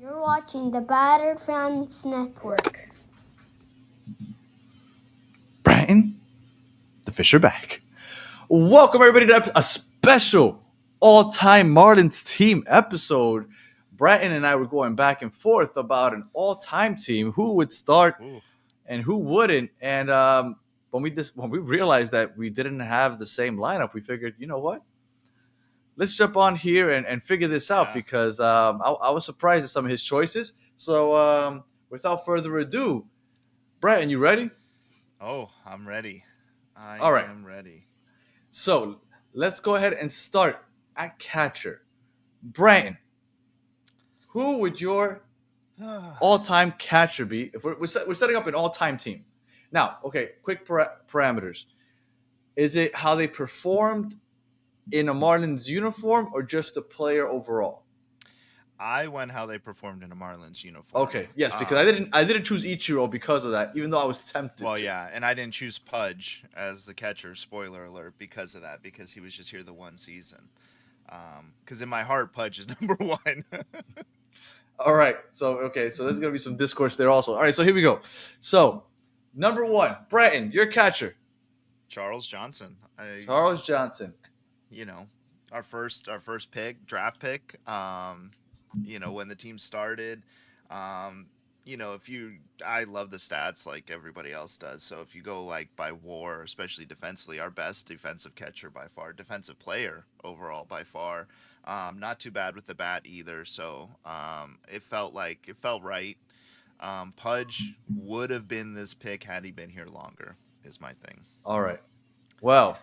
You're watching the Batter Fans Network. Branton, the fish are back. Welcome everybody to a special all-time Marlins team episode. Branton and I were going back and forth about an all-time team, who would start Ooh, and who wouldn't. And when we realized that we didn't have the same lineup, we figured, you know what? Let's jump on here and figure this out yeah. because I was surprised at some of his choices. So without further ado, Branton, you ready? Oh, I'm ready. I All right. am ready. So let's go ahead and start at catcher. Brian, who would your all-time catcher be? If we're setting up an all-time team. Now, okay, quick parameters. Is it how they performed in a Marlins uniform or just the player overall? I went how they performed in a Marlins uniform. Okay, yes, because I didn't choose Ichiro because of that, even though I was tempted Well, to. yeah, and I didn't choose Pudge as the catcher. Spoiler alert, because of that, because he was just here the one season. Because in my heart, Pudge is number one. All right, so there's gonna be some discourse there also. All right, so here we go. So number one, Breton, your catcher, Charles Johnson. Charles Johnson. You know, our first pick, draft pick. When the team started, um, if you, I love the stats like everybody else does. So if you go like by WAR, especially defensively, our best defensive catcher by far, defensive player overall by far. Not too bad with the bat either. So it felt right. Pudge would have been this pick had he been here longer. Is my thing. All right. Well,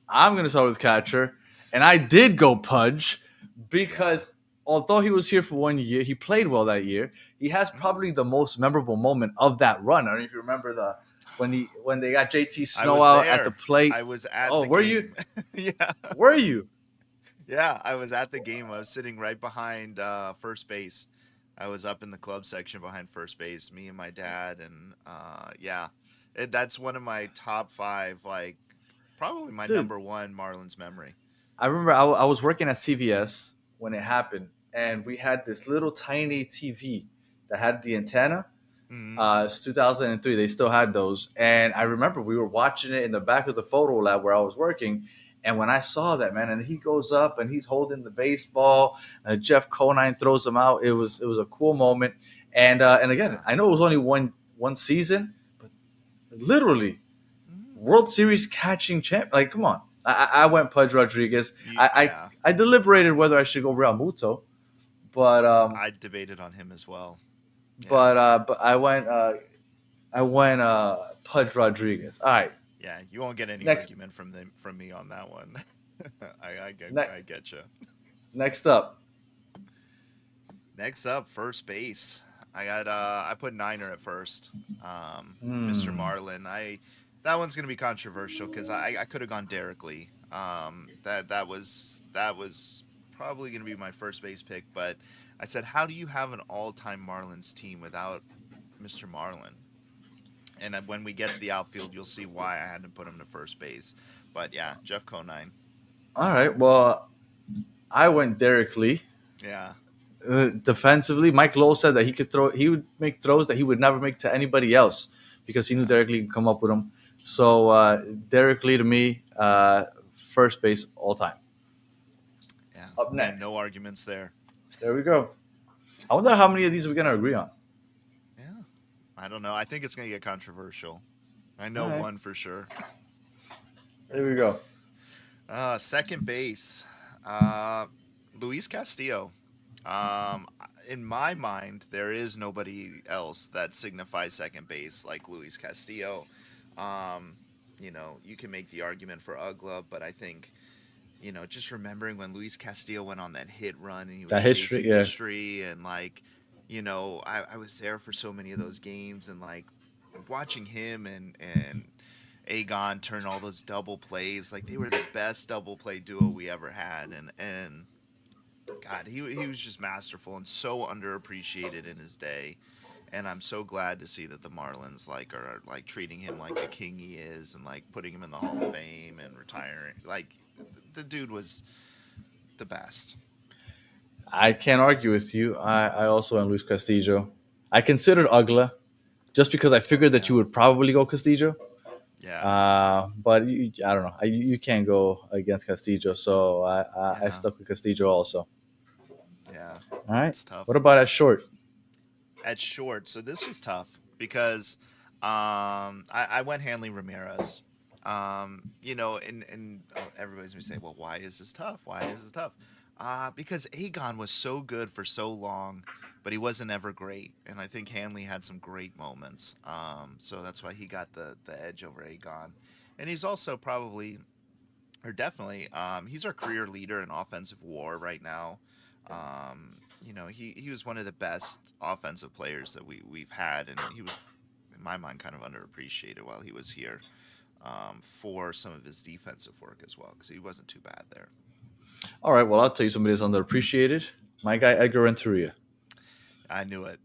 I'm going to start with catcher, and I did go Pudge Yeah. because although he was here for 1 year, he played well that year. He has Mm. probably the most memorable moment of that run. I don't know if you remember when they got JT I Snow was out at the there. plate. I was at Oh, the were you? game. Yeah. Were you? Yeah, I was at the game. I was sitting right behind first base. I was up in the club section behind first base, me and my dad. And yeah, that's one of my top five, like probably my Dude, number one Marlins memory. I remember I was working at CVS when it happened, and we had this little tiny TV that had the antenna. Hmm. It's 2003. They still had those, and I remember we were watching it in the back of the photo lab where I was working. And when I saw that, man, and he goes up and he's holding the baseball, Jeff Conine throws him out. It was a cool moment. And again, Yeah. I know it was only one season, but literally Hmm. World Series catching champ. Like, come on. I went Pudge Rodriguez. Yeah. I deliberated whether I should go Real Muto, but I debated on him as well. Yeah. but I went Pudge Rodriguez. All right. Yeah. You won't get any Next argument from me on that one. ne- I get you. next up. Next up, first base. I put Niner at first. Mr. Hmm. Marlin. I That one's gonna be controversial because I could have gone Derek Lee. That was probably gonna be my first base pick, but I said, how do you have an all-time Marlins team without Mr. Marlin? And when we get to the outfield, you'll see why I had to put him to first base. But yeah, Jeff Conine. All right. Well, I went Derek Lee. Yeah. Defensively, Mike Lowell said that he could throw. He would make throws that he would never make to anybody else because he knew Yeah. Derek Lee could come up with them. So Derek Lee to me, first base all time. Yeah. Up And next, no arguments there. there we go. I wonder how many of these we're gonna agree on. Yeah. I don't know. I think it's gonna get controversial. I All know right, one for sure. there we go. Second base, uh, Luis Castillo. Um, in my mind, there is nobody else that signifies second base like Luis Castillo. Um, you can make the argument for Ugla, but I think just remembering when Luis Castillo went on that hit run and he was That history, chasing yeah. history and like, I was there for so many of those games and like watching him and Aegon turn all those double plays. Like they were the best double play duo we ever had, and God, he was just masterful and so underappreciated in his day. And I'm so glad to see that the Marlins like are like treating him like the king he is, and like putting him in the Hall of Fame and retiring. Like the dude was the best. I can't argue with you. I also am Luis Castillo. I considered Ugla just because I figured that you Yeah, would probably go Castillo. yeah, But I don't know. You can't go against Castillo, so I yeah, stuck with Castillo also. yeah. All right. It's tough. What about at short? At short, so this was tough because I went Hanley Ramirez. And everybody's gonna say, well, why is this tough? Why is this tough? Because Agon was so good for so long, but he wasn't ever great. And I think Hanley had some great moments. So that's why he got the edge over Agon. And he's also probably, or definitely, he's our career leader in offensive WAR right now. He was one of the best offensive players that we've had, and he was, in my mind, kind of underappreciated while he was here, for some of his defensive work as well, because he wasn't too bad there. All right. Well, I'll tell you somebody that's underappreciated. My guy Edgar Renteria. I knew it.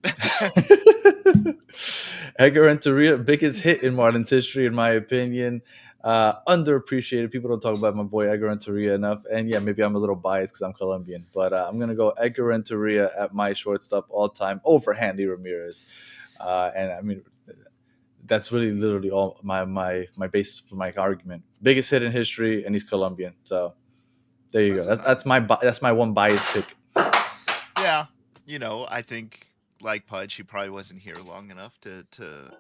Edgar Renteria, biggest hit in Marlins history, in my opinion. Underappreciated. People don't talk about my boy Edgar Renteria enough. And yeah, maybe I'm a little biased because I'm Colombian, but I'm gonna go Edgar Renteria at my shortstop all time over Handy Ramirez. And I mean, that's really literally all my basis for my argument. Biggest hit in history, and he's Colombian. So there you go. Listen, That's my one bias pick. yeah, I think like Pudge, he probably wasn't here long enough to,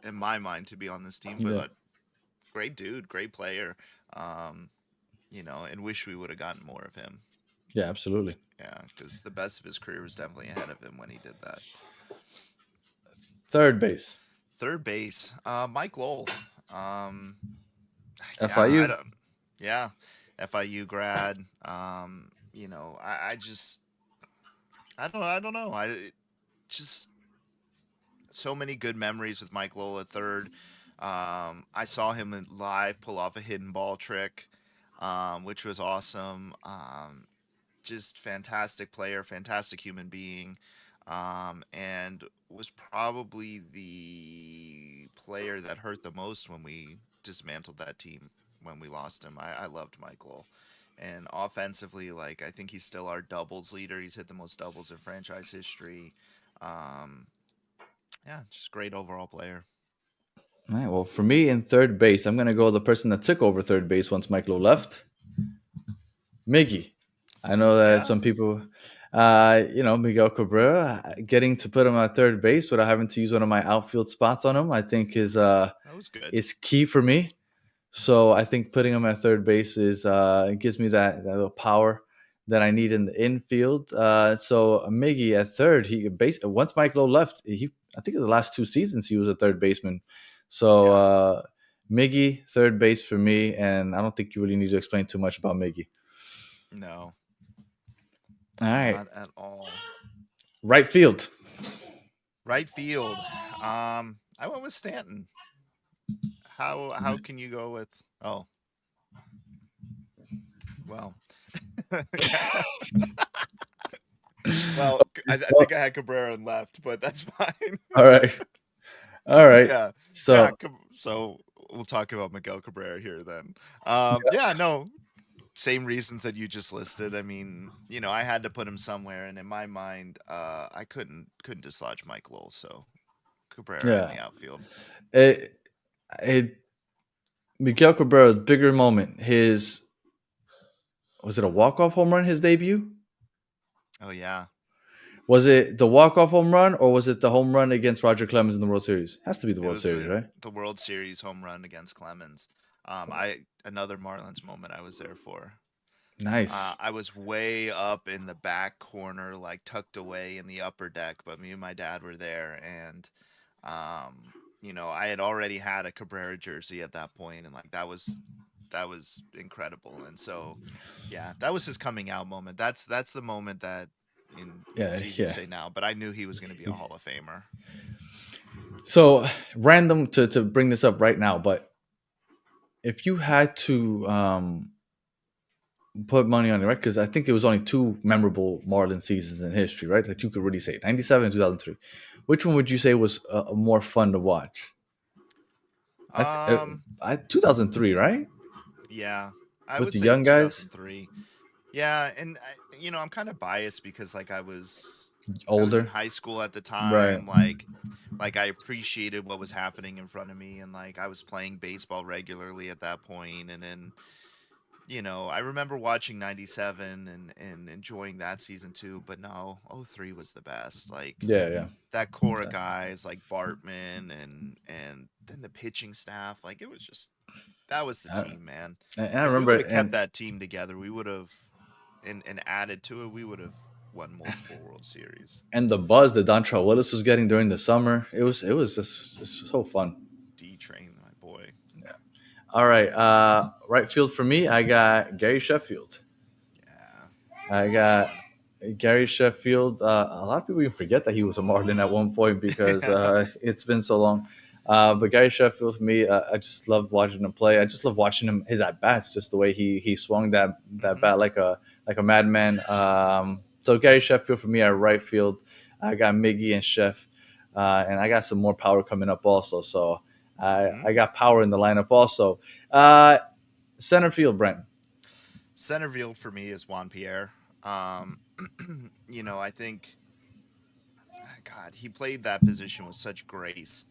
in my mind, to be on this team. But Yeah. great dude, great player. Um, and wish we would have gotten more of him. Yeah, absolutely. Yeah, because the best of his career was definitely ahead of him when he did that. Third base. Third base, Mike Lowell. Um, yeah, I FIU. don't. Yeah, FIU grad. I just, I don't know. Just so many good memories with Mike Lowell at third. I saw him live pull off a hidden ball trick, which was awesome. Just fantastic player, fantastic human being, and was probably the player that hurt the most when we dismantled that team when we lost him. I loved Michael. And offensively, like, I think he's still our doubles leader. He's hit the most doubles in franchise history. Um, yeah, just great overall player. All right. Well, for me in third base, I'm gonna go the person that took over third base once Mike Lowe left, Miggy. I know that Yeah, some people, Miguel Cabrera, getting to put him at third base without having to use one of my outfield spots on him, I think that was good. is key for me. So I think putting him at third base is it gives me that little power that I need in the infield. So Miggy at third, once Mike Lowe left, he I think in the last two seasons he was a third baseman. So Yeah, Miggy third base for me, and I don't think you really need to explain too much about Miggy. no, All right, not at all. right field. Right field. I went with Stanton. How can you go with? Oh, well, yeah. Well, I Well, think I had Cabrera and left, but that's fine. all right, all right. Yeah, yeah. So So we'll talk about Miguel Cabrera here then. Yeah, no, same reasons that you just listed. I mean, I had to put him somewhere, and in my mind, I couldn't dislodge Mike Lowell, so Cabrera in yeah, the outfield. it, it Miguel Cabrera's bigger moment. His Was it a walk off home run? His debut. Oh yeah, Was it the walk off home run or was it the home run against Roger Clemens in the World Series? Has to be the it World was Series, the right? the World Series home run against Clemens. I Another Marlins moment I was there for. Nice. I was way up in the back corner, like tucked away in the upper deck, but me and my dad were there, and I had already had a Cabrera jersey at that point, and like that was incredible. And so, yeah, that was his coming out moment. That's the moment that, Yeah, it's easy to yeah. say now, but I knew he was going to be a Hall of Famer. So random to bring this up right now, but if you had to put money on it, right? Because I think there was only two memorable Marlin seasons in history, right? That you could really say 97 and 2003. Which one would you say was more fun to watch? Um, 2003, right? yeah, I With would the say young guys. 2003. Yeah, and I'm kind of biased because like I was in Older, high school at the right? time, like I appreciated what was happening in front of me, and like I was playing baseball regularly at that point, and then I remember watching 97 and enjoying that season too, but no, 03 was the best. Like Yeah, yeah. that core of guys like Bartman and then the pitching staff, like it was just that was the I, team, man. and I If we remember, would have kept and that team together, we would have and added to it, we would have won multiple World Series. and the buzz that Dontrell Willis was getting during the summer, it was just so fun. D Train, my boy. Yeah. All right, right field for me, I got Gary Sheffield. Yeah, I that's a good got one. Gary Sheffield. A lot of people even forget that he was a Marlin at one point because Yeah. it's been so long. But Gary Sheffield, for me, I just love watching him play. I just love watching him his at bats, just the way he swung that Hmm. bat like a madman. So Gary Sheffield for me at right field. I got Miggy and Chef, and I got some more power coming up also. So I Hmm. got power in the lineup also. Uh, Center field, Brent. Center field for me is Juan Pierre. Um, I think God, he played that position with such grace.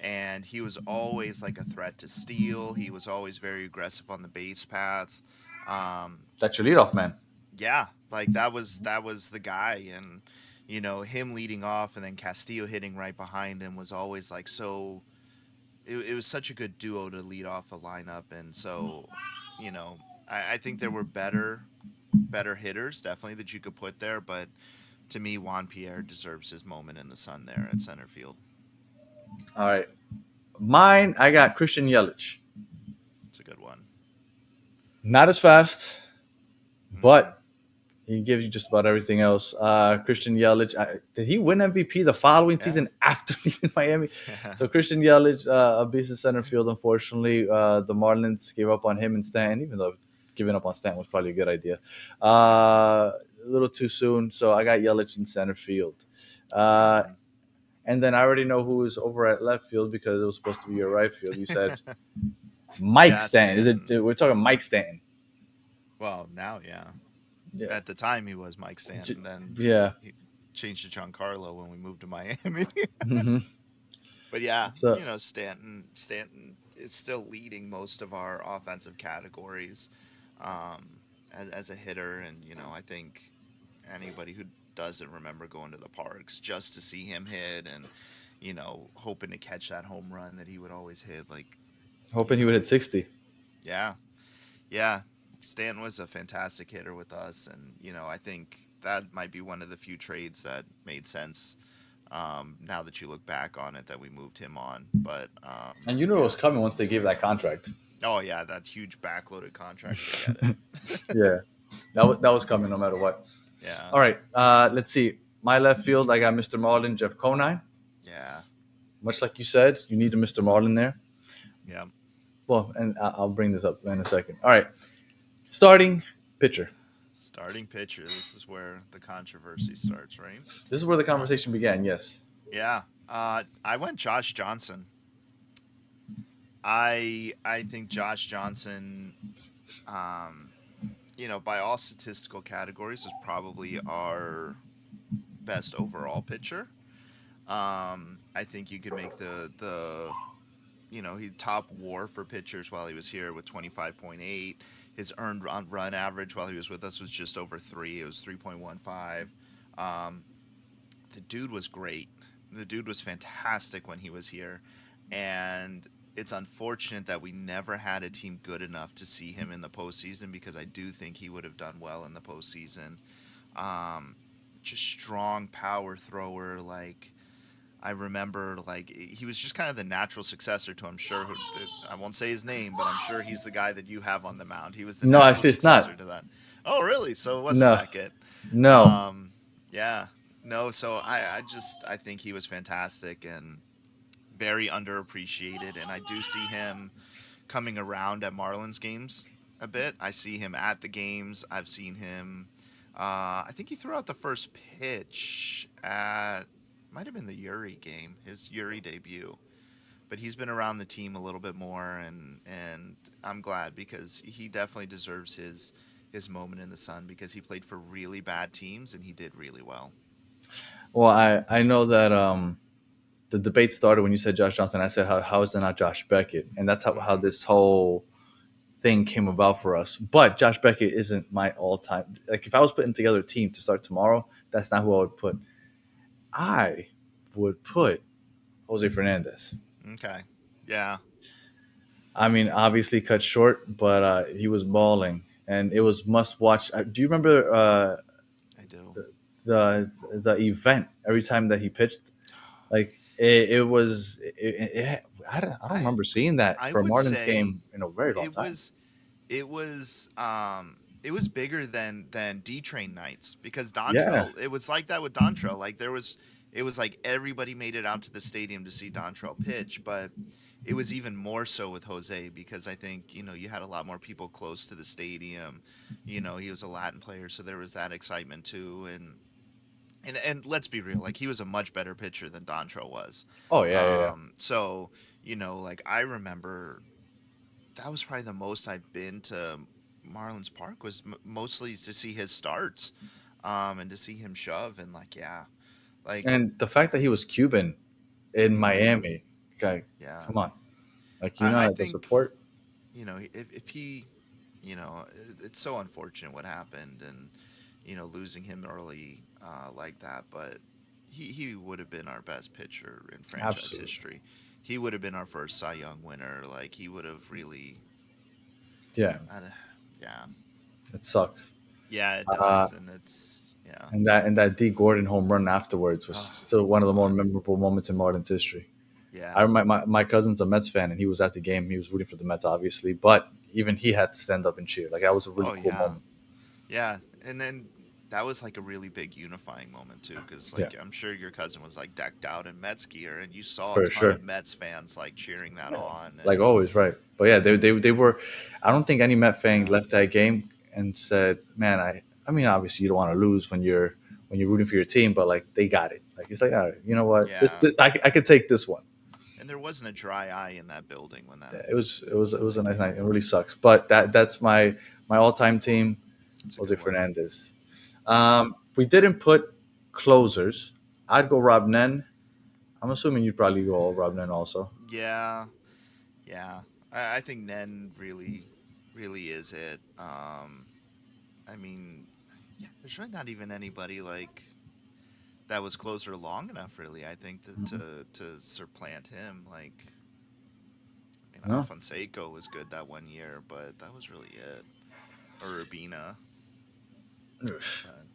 And he was always like a threat to steal. He was always very aggressive on the base paths. Um, That's your leadoff man. yeah, like that was the guy, and him leading off, and then Castillo hitting right behind him was always like so. It was such a good duo to lead off a lineup, and so you know I think there were better hitters definitely that you could put there, but to me, Juan Pierre deserves his moment in the sun there at center field. All right. Mine, I got Christian Yelich. It's a good one. Not as fast, Hmm. but he gives you just about everything else. Christian Yelich, did he win MVP the following Yeah. season after leaving Miami? So Christian Yelich, a beast in center field. Unfortunately, the Marlins gave up on him and Stanton, even though giving up on Stanton was probably a good idea. A little too soon, so I got Yelich in center field. It's a good Uh, one. and then I already know who is over at left field because it was supposed to be your right field. You said Mike Yeah, Stanton. Is Stanton. it? We're talking Mike Stanton. Well, now, yeah. Yeah. At the time, he was Mike Stanton. Then Yeah. he changed to Giancarlo when we moved to Miami. Hmm. But yeah, So Stanton is still leading most of our offensive categories as a hitter, and I think anybody who doesn't remember going to the parks just to see him hit and hoping to catch that home run that he would always hit, like you hoping he would know, hit 60. yeah, yeah. Stanton was a fantastic hitter with us, and I think that might be one of the few trades that made sense now that you look back on it, that we moved him on. But And you knew it was coming once they gave that contract. oh yeah, that huge backloaded contract. Forget it. Yeah. That was coming no matter what. Yeah, All right. Let's see. My left field, I got Mr. Marlin, Jeff Conine. yeah, Much like you said, you need a Mr. Marlin there. yeah. Well, and I'll bring this up in a second. All right. Starting pitcher. Starting pitcher. This is where the controversy starts, right? This is where the Uh, conversation began. Yes. yeah. I went Josh Johnson. I think Josh Johnson, um, by all statistical categories, is probably our best overall pitcher. I think you could make the he top WAR for pitchers while he was here with 25.8. His earned run average while he was with us was just over 3. It was 3.15. Um, the dude was great. The dude was fantastic when he was here, and it's unfortunate that we never had a team good enough to see him in the postseason, because I do think he would have done well in the postseason. Um, just strong power thrower, like I remember, like he was just kind of the natural successor to, I'm sure, I won't say his name, but I'm sure he's the guy that you have on the mound. He was the No, natural it's successor not. to that. Oh, really? So it wasn't No. Beckett. No. Um, yeah, no. So I think he was fantastic and very underappreciated, and I do see him coming around at Marlins games a bit. I see him at the games. I've seen him. I think he threw out the first pitch at, might have been the Yuri game, his Yuri debut. But he's been around the team a little bit more, and I'm glad, because he definitely deserves his moment in the sun because he played for really bad teams and he did really well. Well, I know that the debate started when you said Josh Johnson. I said, how is it not Josh Beckett? And that's how Hmm. this whole thing came about for us. But Josh Beckett isn't my all time. Like, if I was putting together a team to start tomorrow, that's not who I would put. I would put Jose Fernandez. Okay. Yeah, I mean, obviously cut short, but he was balling, and it was must watch. Do you remember I do. the event every time that he pitched? Like it was. I don't I remember seeing that I for a would Marlins say game in a very long it time. was it was it was bigger than D Train nights because Yeah, Dontrell, it was like that with Dontrell. Like there was it was like everybody made it out to the stadium to see Dontrell pitch, but it was even more so with Jose because I think, you had a lot more people close to the stadium. He was a Latin player, so there was that excitement too. And let's be real, like he was a much better pitcher than Dontrell was. oh yeah, yeah, yeah. So, like I remember that was probably the most I've been to Marlins Park was mostly to see his starts, and to see him shove and like yeah, like And the fact that he was Cuban in hmm Miami, guy, yeah. come on, like I the think support. if he, it's so unfortunate what happened and losing him early like that, but he would have been our best pitcher in franchise Absolutely, history. He would have been our first Cy Young winner. Like he would have really, yeah, uh, yeah. it sucks. Yeah, it Uh, does, and it's yeah. and that D Gordon home run afterwards was Oh, still one of the more what? memorable moments in Marlins history. I Yeah, remember my cousin's a Mets fan, and he was at the game. He was rooting for the Mets, obviously, but even he had to stand up and cheer. Like, that was a really oh cool yeah, moment. yeah. And then that was like a really big unifying moment too, because Yeah, like I'm sure your cousin was like decked out in Mets gear, and you saw a for ton sure. of Mets fans like cheering that Yeah, on, like and always, right? But yeah, they were. I don't think any Met fan yeah, left that game and said, "Man, I mean, obviously you don't want to lose when you're rooting for your team, but like they got it. Like it's like, all right, you know what? yeah. I could take this one. And there wasn't a dry eye in that building when Yeah, that it was a that nice game night. It ended. really sucks, but that's my all time team, It's a Jose good one. Fernandez. Yeah, We didn't put closers. I'd go Rob Nen. I'm assuming you'd probably go all Rob Nen also. yeah, yeah. I think Nen really is it. I mean, yeah, there's really not even anybody like that was closer long enough, really. I think that Mhm. to supplant him, like, No. Alfonseco was good that one year, but that was really it. Or Urbina,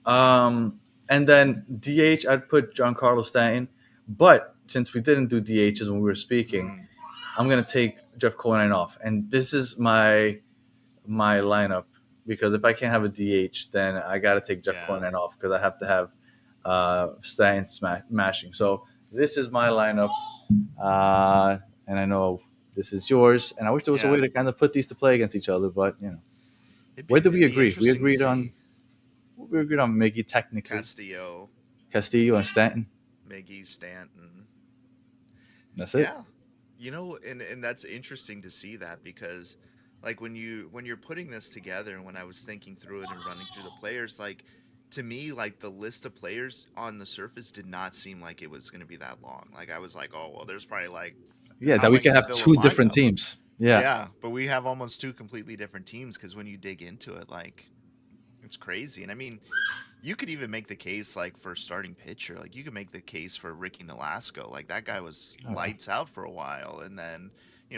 but And then DH, I'd put Giancarlo Stanton. But since we didn't do DHs when we were speaking, mm, I'm gonna take Jeff Conine off. And this is my lineup because if I can't have a DH, then I got to take Jeff yeah, Conine off because I have to have Stanton mashing. So this is my lineup, and I know this is yours. And I wish there was a way yeah. to kind of put these to play against each other, but It'd be where did it'd we be agree? We interesting to agreed on see Miggy technically, Castillo, Castillo and Stanton. Miggy, Stanton. That's it. Yeah, and that's interesting to see that because, like, when you're putting this together, and when I was thinking through it and running through the players, like, to me, like the list of players on the surface did not seem like it was going to be that long. Like I was like, oh well, there's probably like, Yeah, how that am we I can going to have fill a two different lineup? teams. Yeah. Yeah, but we have almost two completely different teams because when you dig into it, like it's crazy. And I mean, you could even make the case like for starting pitcher. Like you could make the case for Ricky Nolasco. Like that guy was Oh, yeah. lights out for a while, and then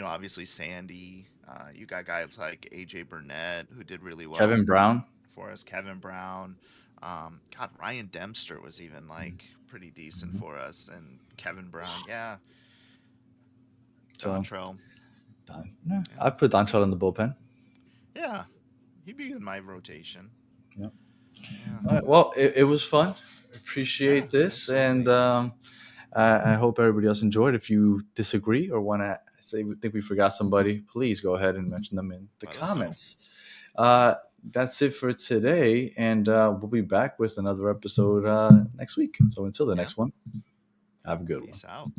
obviously Sandy. You got guys like AJ Burnett who did really well Kevin Brown. for us. Kevin Brown. God, Ryan Dempster was even like pretty decent Mhm. for us, and Kevin Brown. Yeah, So Dontrell. yeah, Yeah, I put Dontrell in the bullpen. yeah, he'd be in my rotation. Yeah. Yeah, All right. Well, it was fun. yeah, Appreciate this, and absolutely. I hope everybody else enjoyed. If you disagree or want to say think we forgot somebody, please go ahead and mention them in the Let us know. comments. Uh, that's it for today, and we'll be back with another episode next week. So until the Yeah, next one, have a good one. peace out.